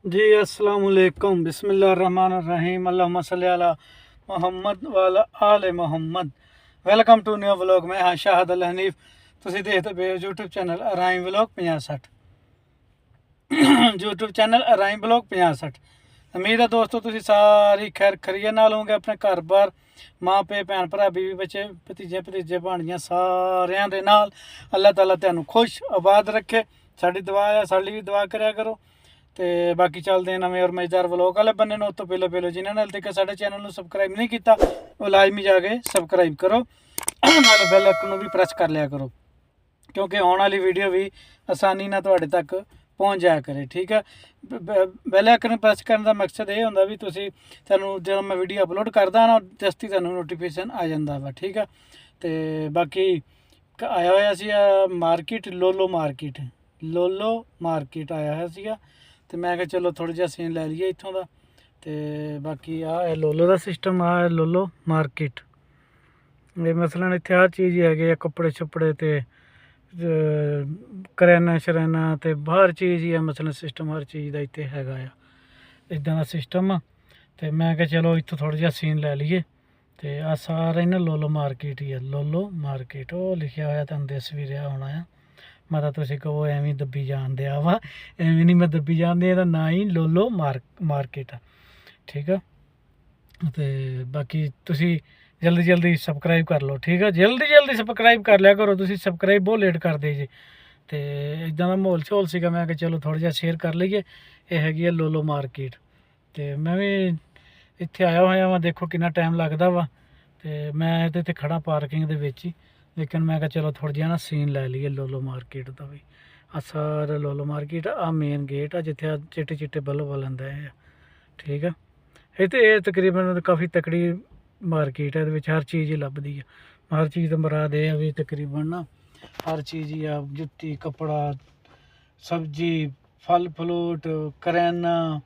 जी अस्सलाम वालेकुम बिस्मिल्लाहिर्रहमानिर्रहीम अल्लाहुम्मा सल्ली अला मोहम्मद वाला आले Muhammad. Welcome to new vlog. मैं हाँ शाहद अल हनीफ। ਤੁਸੀਂ ਦੇਖਦੇ ਪਏ ਹੋ YouTube ਚੈਨਲ ਅਰਾਈਮ ਵਲੌਗ 5060 YouTube ਚੈਨਲ ਅਰਾਈਮ ਵਲੌਗ 5060। ਉਮੀਦ ਹੈ ਦੋਸਤੋ ਤੁਸੀਂ ਸਾਰੀ ਖੈਰ ਖਰੀਏ ਨਾਲ ਹੋਗੇ। ਆਪਣੇ ਘਰ-ਬਾਰ ਮਾਂ ਪਿਓ ਭੈਣ ਭਰਾ ਬੀਵੀ ਬੱਚੇ ਭਤੀਜੇ ਭਾਣਜੀਆਂ ਸਾਰਿਆਂ ਦੇ ਨਾਲ ਅੱਲਾਹ ਤਾਲਾ ਤੁਹਾਨੂੰ ਖੁਸ਼ ਆਬਾਦ ਰੱਖੇ। ਸਾਡੀ ਦੁਆ ਹੈ, ਸਾਡੀ ਵੀ ਦੁਆ ਕਰਿਆ ਕਰੋ। ਤੇ ਬਾਕੀ ਚੱਲਦੇ ਨਵੇਂ ਔਰ ਮਜ਼ੇਦਾਰ ਵਲੌਗ ਵਾਲੇ ਬੰਨੇ ਨੂੰ। ਉਸ ਤੋਂ ਪਹਿਲਾਂ ਜਿਨ੍ਹਾਂ ਨੇ ਹਾਲੇ ਤੱਕ ਸਾਡੇ ਚੈਨਲ ਨੂੰ ਸਬਸਕ੍ਰਾਈਬ ਨਹੀਂ ਕੀਤਾ ਉਹ ਲਾਜ਼ਮੀ ਜਾ ਕੇ ਸਬਸਕ੍ਰਾਈਬ ਕਰੋ, ਨਾਲ ਬੈਲ ਆਈਕਨ ਨੂੰ ਵੀ ਪ੍ਰੈਸ ਕਰ ਲਿਆ ਕਰੋ, ਕਿਉਂਕਿ ਆਉਣ ਵਾਲੀ ਵੀਡੀਓ ਵੀ ਆਸਾਨੀ ਨਾਲ ਤੁਹਾਡੇ ਤੱਕ ਪਹੁੰਚ ਜਾਇਆ ਕਰੇ। ਠੀਕ ਹੈ, ਬੈਲ ਆਈਕਨ ਪ੍ਰੈਸ ਕਰਨ ਦਾ ਮਕਸਦ ਇਹ ਹੁੰਦਾ ਵੀ ਤੁਹਾਨੂੰ ਜਦੋਂ ਮੈਂ ਵੀਡੀਓ ਅਪਲੋਡ ਕਰਦਾ ਨਾ ਜਸਤੀ ਤੁਹਾਨੂੰ ਨੋਟੀਫਿਕੇਸ਼ਨ ਆ ਜਾਂਦਾ ਵਾ। ਠੀਕ ਆ, ਤੇ ਬਾਕੀ ਆਇਆ ਹੋਇਆ ਸੀ ਮਾਰਕੀਟ ਲੋਲੋ ਮਾਰਕੀਟ ਆਇਆ ਹੋਇਆ ਸੀਗਾ। ਤੇ ਮੈਂ ਕਿਹਾ ਚਲੋ ਥੋੜ੍ਹਾ ਜਿਹਾ ਸੀਨ ਲੈ ਲਈਏ ਇੱਥੋਂ ਦਾ। ਤੇ ਬਾਕੀ ਆਹ ਲੋਲੋ ਦਾ ਸਿਸਟਮ ਆ ਲੋਲੋ ਮਾਰਕੀਟ। ਇਹ ਮਸਲਨ ਇੱਥੇ ਹਰ ਚੀਜ਼ ਹੀ ਹੈਗੇ ਆ, ਕੱਪੜੇ ਛੁੱਪੜੇ ਤੇ ਕਰਿਆਨਾ ਸ਼ਰਿਆਨਾ ਤੇ ਹਰ ਚੀਜ਼ ਹੀ ਆ। ਮਸਲਨ ਸਿਸਟਮ ਹਰ ਚੀਜ਼ ਦਾ ਇੱਥੇ ਹੈਗਾ ਆ, ਇੱਦਾਂ ਦਾ ਸਿਸਟਮ ਆ। ਤੇ ਮੈਂ ਕਿਹਾ ਚਲੋ ਇੱਥੋਂ ਥੋੜ੍ਹਾ ਜਿਹਾ ਸੀਨ ਲੈ ਲਈਏ। ਤੇ ਆਹ ਸਾਰਾ ਹੀ ਨਾ ਲੋਲੋ ਮਾਰਕੀਟ ਹੀ ਆ, ਲੋਲੋ ਮਾਰਕੀਟ। ਉਹ ਲਿਖਿਆ ਹੋਇਆ ਤੁਹਾਨੂੰ ਦਿਸ ਵੀ ਰਿਹਾ ਹੋਣਾ ਆ। ਮੈਂ ਤਾਂ ਤੁਸੀਂ ਕਹੋ ਐਵੇਂ ਦੱਬੀ ਜਾਣ ਦਿਆ ਵਾ, ਐਵੇਂ ਨਹੀਂ ਮੈਂ ਦੱਬੀ ਜਾਂਦੇ। ਇਹਦਾ ਨਾਂ ਹੀ ਲੋਲੋ ਮਾਰਕੀਟ ਆ। ਠੀਕ ਆ, ਤੇ ਬਾਕੀ ਤੁਸੀਂ ਜਲਦੀ ਸਬਸਕ੍ਰਾਈਬ ਕਰ ਲਓ। ਠੀਕ ਆ, ਜਲਦੀ ਸਬਸਕ੍ਰਾਈਬ ਕਰ ਲਿਆ ਕਰੋ। ਤੁਸੀਂ ਸਬਸਕ੍ਰਾਈਬ ਬਹੁਤ ਲੇਟ ਕਰਦੇ ਜੀ। ਤੇ ਇੱਦਾਂ ਦਾ ਮਾਹੌਲ ਛੋਲ ਸੀਗਾ, ਮੈਂ ਕਿਹਾ ਚਲੋ ਥੋੜ੍ਹਾ ਜਿਹਾ ਸ਼ੇਅਰ ਕਰ ਲਈਏ। ਇਹ ਹੈਗੀ ਆ ਲੋਲੋ ਮਾਰਕੀਟ। ਤੇ ਮੈਂ ਵੀ ਇੱਥੇ ਆਇਆ ਹੋਇਆ ਵਾਂ, ਦੇਖੋ ਕਿੰਨਾ ਟਾਈਮ ਲੱਗਦਾ ਵਾ। ਤੇ ਮੈਂ ਇਹਦੇ 'ਤੇ ਖੜਾ ਪਾਰਕਿੰਗ ਦੇ ਵਿੱਚ ਹੀ, ਲੇਕਿਨ ਮੈਂ ਕਿਹਾ ਚਲੋ ਥੋੜ੍ਹਾ ਜਿਹਾ ਨਾ ਸੀਨ ਲੈ ਲਈਏ ਲੋਲੋ ਮਾਰਕੀਟ ਦਾ ਵੀ। ਆਹ ਸਾਰਾ ਲੋਲੋ ਮਾਰਕੀਟ ਆ, ਮੇਨ ਗੇਟ ਆ ਜਿੱਥੇ ਆ ਚਿੱਟੇ ਬਲਬ ਲੈਂਦਾ ਹੈ। ਠੀਕ ਆ, ਇਹ ਤਕਰੀਬਨ ਕਾਫੀ ਤਕੜੀ ਮਾਰਕੀਟ ਹੈ। ਇਹਦੇ ਵਿੱਚ ਹਰ ਚੀਜ਼ ਹੀ ਲੱਭਦੀ ਆ। ਹਰ ਚੀਜ਼ ਦਾ ਮੁਰਾਦ ਇਹ ਆ ਵੀ ਤਕਰੀਬਨ ਨਾ ਹਰ ਚੀਜ਼ ਹੀ ਆ, ਜੁੱਤੀ ਕੱਪੜਾ ਸਬਜ਼ੀ ਫਲ ਫਲੂਟ ਕਰਿਆਨਾ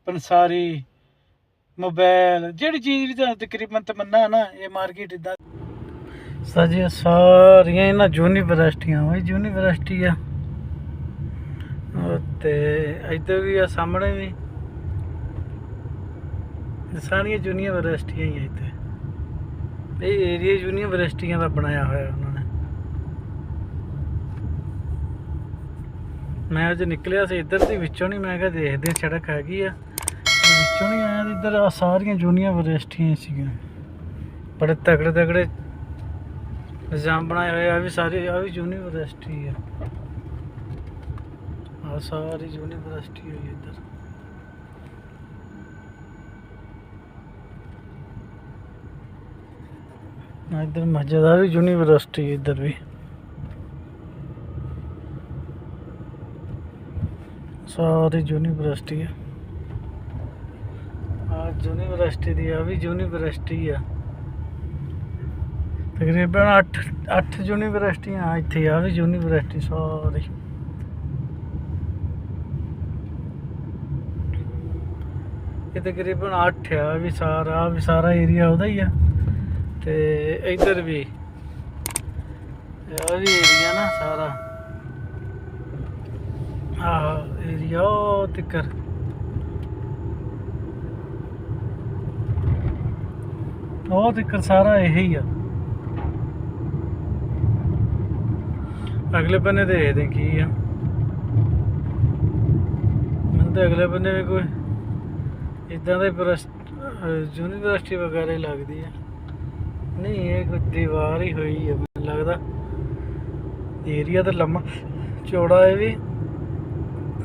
ਪੰਸਾਰੀ ਮੋਬਾਈਲ ਜਿਹੜੀ ਚੀਜ਼ ਵੀ ਤੁਹਾਨੂੰ ਤਕਰੀਬਨ ਤਮੰਨਾ ਨਾ ਇਹ ਮਾਰਕੀਟ ਇੱਦਾਂ ਸਾਜੀਆਂ ਸਾਰੀਆਂ ਇਹਨਾਂ ਯੂਨੀਵਰਸਿਟੀਆਂ ਵਾ। ਯੂਨੀਵਰਸਿਟੀ ਆ ਤੇ ਇੱਧਰ ਵੀ ਆ, ਸਾਹਮਣੇ ਵੀ ਸਾਰੀਆਂ ਯੂਨੀਵਰਸਿਟੀਆਂ ਹੀ ਆ। ਇੱਥੇ ਇਹ ਏਰੀਆ ਯੂਨੀਵਰਸਿਟੀਆਂ ਦਾ ਬਣਾਇਆ ਹੋਇਆ ਉਹਨਾਂ ਨੇ। ਮੈਂ ਅੱਜ ਨਿਕਲਿਆ ਸੀ ਇੱਧਰ ਦੀ ਵਿੱਚੋਂ ਨਹੀਂ, ਮੈਂ ਕਿਹਾ ਦੇਖਦੇ ਸੜਕ ਹੈਗੀ ਆ, ਵਿੱਚੋਂ ਨਹੀਂ ਆਇਆ। ਇੱਧਰ ਆ ਸਾਰੀਆਂ ਯੂਨੀਵਰਸਿਟੀਆਂ ਸੀਗੀਆਂ, ਬੜੇ ਤਗੜੇ ਨਿਜ਼ਾਮ ਬਣਾਏ ਹੋਏ ਆ ਵੀ ਸਾਰੇ। ਆ ਵੀ ਯੂਨੀਵਰਸਿਟੀ ਆ, ਆ ਸਾਰੀ ਯੂਨੀਵਰਸਿਟੀ ਹੋਈ ਇੱਧਰ। ਇੱਧਰ ਮਸਜਿਦ ਆ ਵੀ ਯੂਨੀਵਰਸਿਟੀ, ਇੱਧਰ ਵੀ ਸਾਰੀ ਯੂਨੀਵਰਸਿਟੀ ਆ। ਆ ਯੂਨੀਵਰਸਿਟੀ ਦੀ ਆ ਵੀ ਯੂਨੀਵਰਸਿਟੀ ਆ। ਤਕਰੀਬਨ 8 ਯੂਨੀਵਰਸਿਟੀਆਂ ਇੱਥੇ ਆ ਵੀ ਯੂਨੀਵਰਸਿਟੀ ਸਾਰੀ। ਇਹ ਤਕਰੀਬਨ 8 ਆ ਵੀ ਸਾਰਾ ਏਰੀਆ ਉਹਦਾ ਹੀ ਆ। ਤੇ ਇੱਧਰ ਵੀ ਇਹ ਵੀ ਏਰੀਆ ਨਾ ਸਾਰਾ, ਆਹ ਏਰੀਆ ਉਹ ਤਿੱਕਰ ਸਾਰਾ ਇਹੀ ਆ। ਅਗਲੇ ਬੰਨੇ ਦੇਖਦੇ ਕੀ ਆ। ਮੈਨੂੰ ਤਾਂ ਅਗਲੇ ਬੰਨੇ ਵੀ ਕੋਈ ਇੱਦਾਂ ਦੇ ਯੂਨੀਵਰਸਿਟੀ ਵਗੈਰਾ ਹੀ ਲੱਗਦੀ ਆ। ਨਹੀਂ ਇਹ ਕੋਈ ਦੀਵਾਰ ਹੀ ਹੋਈ ਆ ਮੈਨੂੰ ਲੱਗਦਾ। ਏਰੀਆ ਤਾਂ ਲੰਮਾ ਚੌੜਾ ਇਹ ਵੀ,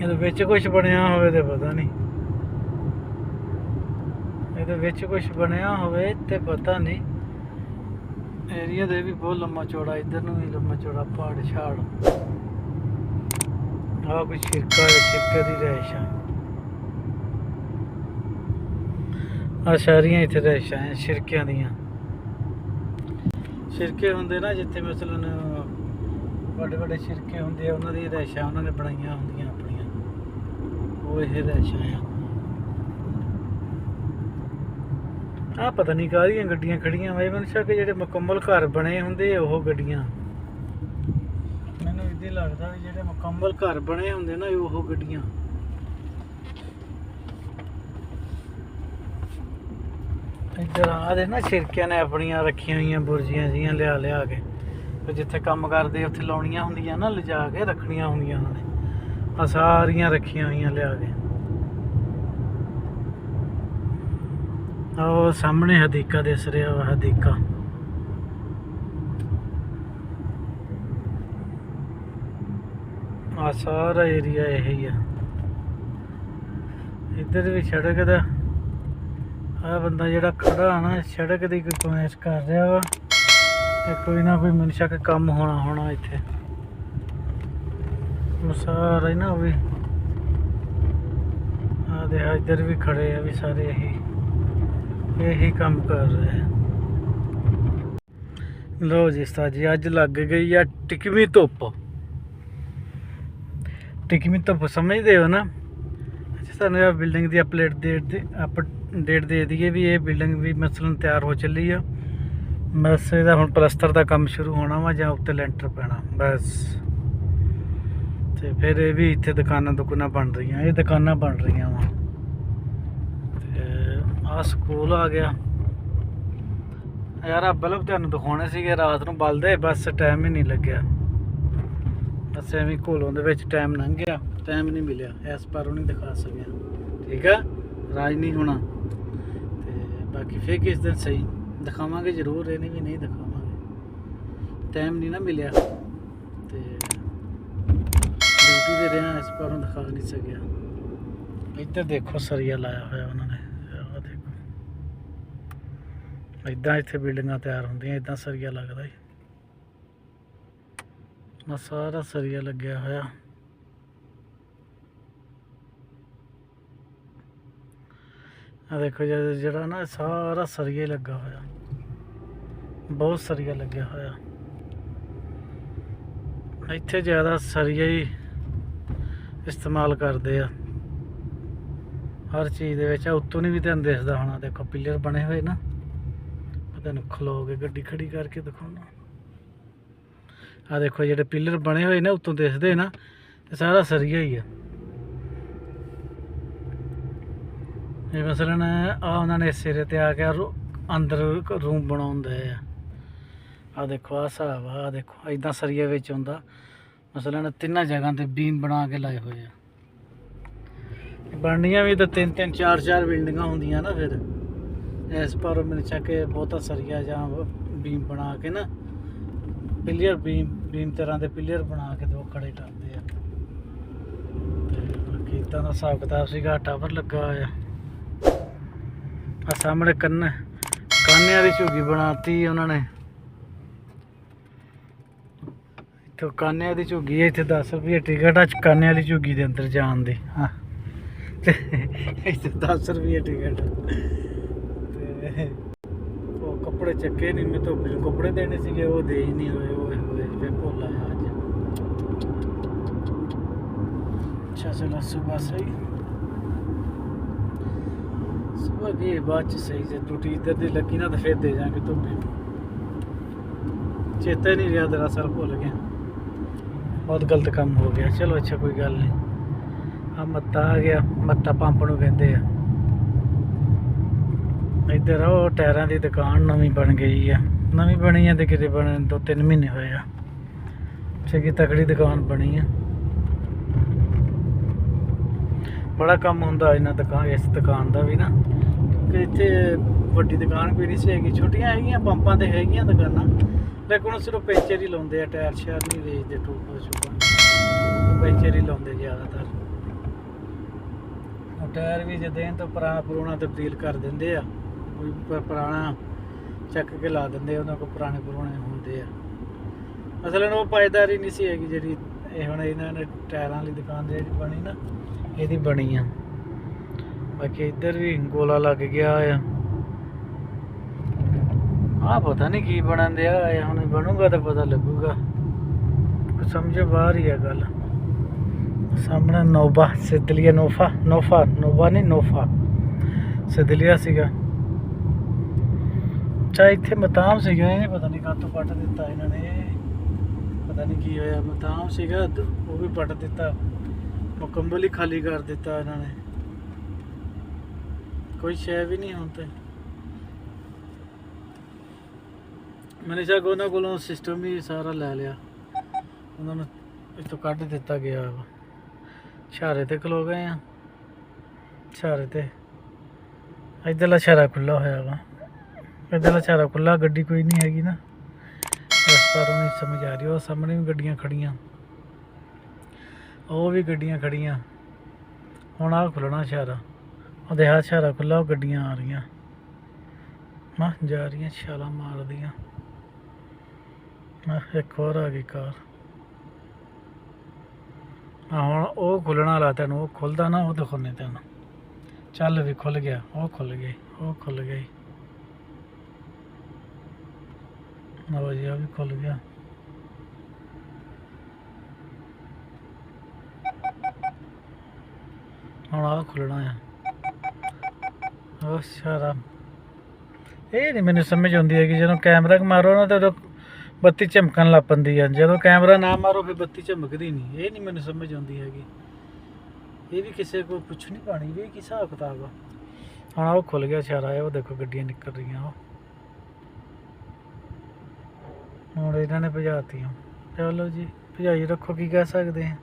ਇਹਦੇ ਵਿੱਚ ਕੁਛ ਬਣਿਆ ਹੋਵੇ ਤੇ ਪਤਾ ਨਹੀਂ। ਇਹਦੇ ਵਿੱਚ ਕੁਛ ਬਣਿਆ ਹੋਵੇ ਤੇ ਪਤਾ ਨਹੀਂ। ਏਰੀਆ ਦੇ ਵੀ ਬਹੁਤ ਲੰਮਾ ਚੌੜਾ, ਇੱਧਰ ਨੂੰ ਵੀ ਲੰਮਾ ਚੌੜਾ ਪਹਾੜ ਛਾੜ। ਆਹ ਕੋਈ ਛਿਰਕੇ ਦੀ ਰਿਹਾਇਸ਼ ਆ ਸਾਰੀਆਂ ਇੱਥੇ ਰਿਹਾਇਸ਼ਾਂ ਆ ਛਿਰਕਿਆਂ ਦੀਆਂ। ਛਿਰਕੇ ਹੁੰਦੇ ਨਾ ਜਿੱਥੇ ਮਸਲਨ ਵੱਡੇ ਛਿਰਕੇ ਹੁੰਦੇ ਆ, ਉਹਨਾਂ ਦੀ ਰਿਹਾਇਸ਼ਾਂ ਉਹਨਾਂ ਨੇ ਬਣਾਈਆਂ ਹੁੰਦੀਆਂ ਆਪਣੀਆਂ, ਉਹ ਇਹ ਰਿਹਾਇਸ਼ਾਂ ਆ। ਆਹ ਪਤਾ ਨਹੀਂ ਕਾਹਦੀਆਂ ਗੱਡੀਆਂ ਖੜੀਆਂ ਵਾ। ਮੈਨੂੰ ਸ਼ੱਕ ਜਿਹੜੇ ਮੁਕੰਮਲ ਘਰ ਬਣੇ ਹੁੰਦੇ ਉਹ ਗੱਡੀਆਂ, ਮੈਨੂੰ ਇਦਾਂ ਲੱਗਦਾ ਵੀ ਜਿਹੜੇ ਮੁਕੰਮਲ ਘਰ ਬਣੇ ਹੁੰਦੇ ਨਾ ਉਹ ਗੱਡੀਆਂ। ਇੱਧਰ ਆ ਦੇ ਨਾ ਛਿਰਕਿਆਂ ਨੇ ਆਪਣੀਆਂ ਰੱਖੀਆਂ ਹੋਈਆਂ ਬੁਰਜੀਆਂ ਜੀਆਂ ਲਿਆ ਕੇ, ਤੇ ਜਿੱਥੇ ਕੰਮ ਕਰਦੇ ਉੱਥੇ ਲਾਉਣੀਆਂ ਹੁੰਦੀਆਂ ਨਾ, ਲਿਜਾ ਕੇ ਰੱਖਣੀਆਂ ਹੁੰਦੀਆਂ ਉਹਨਾਂ ਨੇ। ਆ ਸਾਰੀਆਂ ਰੱਖੀਆਂ ਹੋਈਆਂ ਲਿਆ ਕੇ। ਉਹ ਸਾਹਮਣੇ ਹਦੀਕਾ ਦਿਸ ਰਿਹਾ ਵਾ, ਹਦੀਕਾ। ਆ ਸਾਰਾ ਏਰੀਆ ਇਹੀ ਆ। ਇੱਧਰ ਵੀ ਸੜਕ ਦਾ ਆ ਬੰਦਾ ਜਿਹੜਾ ਖੜਾ ਆ ਨਾ, ਸੜਕ ਦੀ ਕੋਈ ਕਮੈਸ਼ ਕਰ ਰਿਹਾ ਵਾ, ਤੇ ਕੋਈ ਨਾ ਕੋਈ ਮਨਸ਼ਾ ਕੇ ਕੰਮ ਹੋਣਾ ਇੱਥੇ। ਸਾਰਾ ਨਾ ਉਹ ਵੀ ਆ ਦੇ, ਇੱਧਰ ਵੀ ਖੜੇ ਆ ਵੀ ਸਾਰੇ ਇਹੀ ਕੰਮ ਕਰ ਰਹੇ ਆ। ਲੋ ਜੀ ਉਸਤਾਦ ਜੀ, ਅੱਜ ਲੱਗ ਗਈ ਆ ਟਿਕਵੀਂ ਧੁੱਪ। ਟਿਕਵੀਂ ਧੁੱਪ ਸਮਝਦੇ ਹੋ ਨਾ? ਸਾਨੂੰ ਇਹ ਬਿਲਡਿੰਗ ਦੀ ਅਪਡੇਟ ਦੇ ਦਈਏ ਵੀ ਇਹ ਬਿਲਡਿੰਗ ਵੀ ਮਸਲਨ ਤਿਆਰ ਹੋ ਚੱਲੀ ਆ। ਬਸ ਇਹਦਾ ਹੁਣ ਪਲਸਤਰ ਦਾ ਕੰਮ ਸ਼ੁਰੂ ਹੋਣਾ ਵਾ ਜਾਂ ਉੱਤੇ ਲੈਂਟਰ ਪੈਣਾ ਬਸ। ਤੇ ਫਿਰ ਇਹ ਵੀ ਇੱਥੇ ਦੁਕਾਨਾਂ ਬਣ ਰਹੀਆਂ, ਇਹ ਦੁਕਾਨਾਂ ਬਣ ਰਹੀਆਂ ਵਾ। ਤੇ ਆਹ ਸਕੂਲ ਆ ਗਿਆ ਯਾਰ। ਆ ਬਲਬ ਤੁਹਾਨੂੰ ਦਿਖਾਉਣੇ ਸੀਗੇ, ਰਾਤ ਨੂੰ ਬਲਦੇ, ਬਸ ਟਾਈਮ ਹੀ ਨਹੀਂ ਲੱਗਿਆ। ਬਸ ਐਵੇਂ ਘੋਲੋਂ ਦੇ ਵਿੱਚ ਟਾਈਮ ਲੰਘ ਗਿਆ, ਟਾਈਮ ਨਹੀਂ ਮਿਲਿਆ, ਇਸ ਪਰ ਨਹੀਂ ਦਿਖਾ ਸਕਿਆ। ਠੀਕ ਆ, ਰਾਜ ਨਹੀਂ ਹੋਣਾ। ਤੇ ਬਾਕੀ ਫਿਰ ਕਿਸ ਦਿਨ ਸਹੀ ਦਿਖਾਵਾਂਗੇ ਜ਼ਰੂਰ, ਇਹ ਵੀ ਨਹੀਂ ਦਿਖਾਵਾਂਗੇ, ਟਾਈਮ ਨਹੀਂ ਨਾ ਮਿਲਿਆ। ਤੇ ਡਿਊਟੀ ਦੇ ਰਿਹਾ, ਇਸ ਪਰ ਨੂੰ ਦਿਖਾ ਨਹੀਂ ਸਕਿਆ। ਇੱਧਰ ਦੇਖੋ ਸਰੀਆ ਲਾਇਆ ਹੋਇਆ ਉਹਨਾਂ ਨੇ, ਆਹ ਦੇਖੋ। ਇੱਦਾਂ ਇੱਥੇ ਬਿਲਡਿੰਗਾਂ ਤਿਆਰ ਹੁੰਦੀਆਂ, ਇੱਦਾਂ ਸਰੀਆ ਲੱਗਦਾ ਜੀ। ਸਾਰਾ ਸਰੀਆ ਲੱਗਿਆ ਹੋਇਆ। ਆ ਦੇਖੋ ਜਿਹੜਾ ਨਾ ਸਾਰਾ ਸਰੀਆ ਲੱਗਾ ਹੋਇਆ, ਬਹੁਤ ਸਰੀਆ ਲੱਗਿਆ ਹੋਇਆ। ਇੱਥੇ ਜ਼ਿਆਦਾ ਸਰੀਆ ਹੀ ਇਸਤੇਮਾਲ ਕਰਦੇ ਆ ਹਰ ਚੀਜ਼ ਦੇ ਵਿੱਚ। ਉੱਤੋਂ ਨਹੀਂ ਵੀ ਤੁਹਾਨੂੰ ਦਿਸਦਾ ਹੋਣਾ, ਦੇਖੋ ਪਿੱਲਰ ਬਣੇ ਹੋਏ ਨਾ, ਤੁਹਾਨੂੰ ਖਲੋ ਕੇ ਗੱਡੀ ਖੜੀ ਕਰਕੇ ਦਿਖਾਉਣਾ। ਆ ਦੇਖੋ ਜਿਹੜੇ ਪਿੱਲਰ ਬਣੇ ਹੋਏ ਨੇ ਉੱਤੋਂ ਦਿਸਦੇ ਨਾ, ਤੇ ਸਾਰਾ ਸਰੀਆ ਹੀ ਆ। ਇਹ ਮਸਲਨ ਆ ਉਹਨਾਂ ਨੇ ਸਿਰੇ ਤੇ ਆ ਕੇ ਅੰਦਰ ਰੂਮ ਬਣਾਉਂਦੇ ਆ। ਆ ਦੇਖੋ ਆ ਹਿਸਾਬ ਆ, ਦੇਖੋ ਇੱਦਾਂ ਸਰੀਏ ਵਿੱਚ ਹੁੰਦਾ। ਮਸਲਨ ਤਿੰਨਾਂ ਜਗ੍ਹਾ ਤੇ ਬੀਮ ਬਣਾ ਕੇ ਲਾਏ ਹੋਏ ਆ। ਬਣਨੀਆਂ ਵੀ ਤਾਂ 3-3 4-4 ਬਿਲਡਿੰਗਾਂ ਹੁੰਦੀਆਂ ਨਾ, ਫਿਰ ਇਸ ਪਰ ਮੈਨੂੰ ਚੱਕੇ ਬਹੁਤਾ ਸਰੀਆ ਜਾਂ ਬੀਮ ਬਣਾ ਕੇ ਨਾ, ਪਿੱਲਰ ਬੀਮ ਤਰ੍ਹਾਂ ਦੇ ਪਿੱਲਰ ਬਣਾ ਕੇ ਦੋ ਖੜੇ ਕਰਦੇ ਆ। ਤੇ ਬਾਕੀ ਇੱਦਾਂ ਦਾ ਹਿਸਾਬ ਕਿਤਾਬ ਸੀਗਾ। ਟਾਵਰ ਲੱਗਾ ਹੋਇਆ ਆ ਸਾਹਮਣੇ, ਕਾਨਿਆਂ ਦੀ ਝੁੱਗੀ ਬਣਾਤੀ ਉਹਨਾਂ ਨੇ। ਇੱਥੋਂ ਕਾਨਿਆਂ ਦੀ ਝੁੱਗੀ, ਇੱਥੇ 10 ਰੁਪਏ ਟਿਕਟ ਆ ਕਾਨਿਆਂ ਵਾਲੀ ਝੁੱਗੀ ਦੇ ਅੰਦਰ ਜਾਣ ਦੀ। ਹਾਂ, ਇੱਥੇ 10 ਰੁਪਏ ਟਿਕਟ। ਤੇ ਉਹ ਕੱਪੜੇ ਚੱਕੇ ਨਹੀਂ, ਮੈਂ ਧੁੱਪ ਨੂੰ ਕੱਪੜੇ ਦੇਣੇ ਸੀਗੇ, ਉਹ ਦੇ ਹੀ ਨਹੀਂ ਹੋਏ। ਫਿਰ ਭੁੱਲ ਆਇਆ ਅੱਜ। ਅੱਛਾ ਚਲੋ ਸੁਬਹ ਸਹੀ, ਸੁਬਹ ਗਏ ਬਾਅਦ 'ਚ ਸਹੀ। ਜੇ ਡਿਊਟੀ ਇੱਧਰ ਦੀ ਲੱਗੀ ਨਾ ਤਾਂ ਫਿਰ ਦੇ ਜਾਵਾਂਗੇ ਧੁੱਪੇ। ਚੇਤਾ ਹੀ ਨਹੀਂ ਰਿਹਾ, ਦਰਅਸਲ ਭੁੱਲ ਗਿਆ, ਬਹੁਤ ਗਲਤ ਕੰਮ ਹੋ ਗਿਆ। ਚਲੋ ਅੱਛਾ ਕੋਈ ਗੱਲ ਨਹੀਂ। ਆ ਮੱਤਾ ਆ ਗਿਆ, ਮੱਤਾ ਪੰਪ ਨੂੰ ਕਹਿੰਦੇ ਆ। ਇੱਧਰ ਉਹ ਟਾਇਰਾਂ ਦੀ ਦੁਕਾਨ ਨਵੀਂ ਬਣ ਗਈ ਆ, ਨਵੀਂ ਬਣੀ ਆ ਤੇ ਕਿਤੇ ਬਣੇ 2-3 ਮਹੀਨੇ ਹੋਏ ਆ। ਚੰਗੀ ਤਕੜੀ ਦੁਕਾਨ ਬਣੀ ਆ, ਬੜਾ ਕੰਮ ਹੁੰਦਾ ਇਸ ਦੁਕਾਨ ਦਾ ਵੀ ਨਾ, ਕਿਉਂਕਿ ਇੱਥੇ ਵੱਡੀ ਦੁਕਾਨ ਕੋਈ ਨਹੀਂ ਸੀ ਹੈਗੀ, ਛੋਟੀਆਂ ਹੈਗੀਆਂ, ਪੰਪਾਂ ਤੇ ਹੈਗੀਆਂ ਦੁਕਾਨਾਂ, ਲੇਕਿਨ ਉਹ ਸਿਰਫ ਪੈਂਚਰ ਹੀ ਲਾਉਂਦੇ ਆ, ਟਾਇਰ ਸ਼ਾਇਰ ਨਹੀਂ ਵੇਚਦੇ। ਟੂਪਾ ਪੈਂਚਰ ਹੀ ਲਾਉਂਦੇ ਜ਼ਿਆਦਾਤਰ। ਉਹ ਟਾਇਰ ਵੀ ਜੇ ਦੇਣ ਤੋਂ ਪੁਰਾਣਾ ਤਬਦੀਲ ਕਰ ਦਿੰਦੇ ਆ, ਕੋਈ ਪੁਰਾਣਾ ਚੱਕ ਕੇ ਲਾ ਦਿੰਦੇ, ਉਹਨਾਂ ਕੋਲ ਪੁਰਾਣੇ ਹੁੰਦੇ ਆ। ਅਸਲ ਉਹ ਪਾਇਦਾਰੀ ਨਹੀਂ ਸੀ ਹੈਗੀ ਜਿਹੜੀ ਇਹ ਹੁਣ ਇਹਨਾਂ ਨੇ ਟਾਇਰਾਂ ਵਾਲੀ ਦੁਕਾਨ ਜਿਹੜੀ ਬਣੀ ਨਾ, ਇਹਦੀ ਬਣੀ ਆ। ਬਾਕੀ ਇੱਧਰ ਵੀ ਗੋਲਾ ਲੱਗ ਗਿਆ ਆ। ਆਹ ਪਤਾ ਨਹੀਂ ਕੀ ਬਣਨ ਦਿਆ, ਹੁਣ ਬਣੂਗਾ ਤਾਂ ਪਤਾ ਲੱਗੂਗਾ, ਕੁਝ ਸਮਝੋ ਬਾਹਰ ਹੀ ਆ ਗੱਲ। ਸਾਹਮਣੇ ਨੋਵਾ ਸਿਦਲੀਆ, ਨੋਵਾ ਨਹੀਂ ਨੋਫਾ ਸਿਦਲੀਆ ਸੀਗਾ। ਅੱਛਾ ਇੱਥੇ ਮਤਾਮ ਸੀਗਾ, ਇਹ ਪਤਾ ਨਹੀਂ ਕਾਹਤੋਂ ਪੱਟ ਦਿੱਤਾ ਇਹਨਾਂ ਨੇ, ਪਤਾ ਨਹੀਂ ਕੀ ਹੋਇਆ, ਮਤਾਮ ਸੀਗਾ ਉਹ ਵੀ ਪੱਟ ਦਿੱਤਾ, ਮੁਕੰਮਲ ਹੀ ਖਾਲੀ ਕਰ ਦਿੱਤਾ ਇਹਨਾਂ ਨੇ, ਕੋਈ ਸ਼ੈ ਵੀ ਨਹੀਂ ਹੁਣ ਤੇ। ਮੈਨੇ ਸ਼ਾਇਦ ਉਹਨਾਂ ਕੋਲੋਂ ਸਿਸਟਮ ਹੀ ਸਾਰਾ ਲੈ ਲਿਆ, ਉਹਨਾਂ ਨੂੰ ਇੱਥੋਂ ਕੱਢ ਦਿੱਤਾ ਗਿਆ ਵਾ। ਛਾਰੇ ਤੇ ਖਲੋ ਗਏ ਆ, ਛਾਰੇ ਤੇ ਇੱਧਰਲਾ ਛਾਰਾ ਖੁੱਲ੍ਹਾ ਹੋਇਆ ਵਾ, ਇੱਧਰਲਾ ਛਾਰਾ ਖੁੱਲ੍ਹਾ, ਗੱਡੀ ਕੋਈ ਨਹੀਂ ਹੈਗੀ ਨਾ, ਇਸ ਪਰ ਨਹੀਂ ਸਮਝ ਆ ਰਹੀ। ਉਹ ਸਾਹਮਣੇ ਵੀ ਗੱਡੀਆਂ ਖੜੀਆਂ, ਉਹ ਵੀ ਗੱਡੀਆਂ ਖੜੀਆਂ। ਹੁਣ ਆਹ ਖੁੱਲ੍ਹਣਾ ਛਾਰਾ, ਉਹਦੇ ਆਹ ਛਾਰਾ ਖੁੱਲ੍ਹਾ, ਉਹ ਗੱਡੀਆਂ ਆ ਰਹੀਆਂ ਨਾ, ਜਾ ਰਹੀਆਂ ਛਾਲਾਂ ਮਾਰਦੀਆਂ। ਇੱਕ ਹੋਰ ਆ ਗਈ ਕਾਰ। ਹੁਣ ਉਹ ਖੁੱਲ੍ਹਣ ਵਾਲਾ, ਤੈਨੂੰ ਉਹ ਖੁੱਲ੍ਹਦਾ ਨਾ, ਉਹ ਦਿਖਾਉਂਦੇ ਤੈਨੂੰ। ਚੱਲ ਵੀ ਖੁੱਲ੍ਹ ਗਿਆ, ਉਹ ਖੁੱਲ੍ਹ ਗਈ, ਉਹ ਖੁੱਲ੍ਹ ਗਈ, ਲਓ ਜੀ, ਉਹ ਵੀ ਖੁੱਲ੍ਹ ਗਿਆ। ਹੁਣ ਆਹ ਖੁੱਲ੍ਹਣਾ ਆ, ਉਹ ਸਾਰਾ। ਇਹ ਨਹੀਂ ਮੈਨੂੰ ਸਮਝ ਆਉਂਦੀ ਹੈਗੀ, ਜਦੋਂ ਕੈਮਰਾ ਮਾਰੋ ਨਾ ਤਾਂ ਉਦੋਂ ਬੱਤੀ ਝਮਕਣ ਲੱਗ ਪੈਂਦੀ ਆ, ਜਦੋਂ ਕੈਮਰਾ ਨਾ ਮਾਰੋ ਫਿਰ ਬੱਤੀ ਝਮਕਦੀ ਨਹੀਂ। ਇਹ ਨਹੀਂ ਮੈਨੂੰ ਸਮਝ ਆਉਂਦੀ ਹੈਗੀ, ਇਹ ਵੀ ਕਿਸੇ ਕੋਲ ਪੁੱਛਣੀ ਪਾਣੀ ਵੀ ਕੀ ਹਿਸਾਬ ਕਿਤਾਬ ਆ। ਹੁਣ ਉਹ ਖੁੱਲ੍ਹ ਗਿਆ ਛਾਰਾ, ਉਹ ਦੇਖੋ ਗੱਡੀਆਂ ਨਿਕਲ ਰਹੀਆਂ, ਉਹ ਹੁਣ ਇਹਨਾਂ ਨੇ ਭਜਾਤੀਆਂ। ਚਲੋ ਜੀ, ਭਜਾਈ ਰੱਖੋ, ਕੀ ਕਹਿ ਸਕਦੇ ਹਾਂ।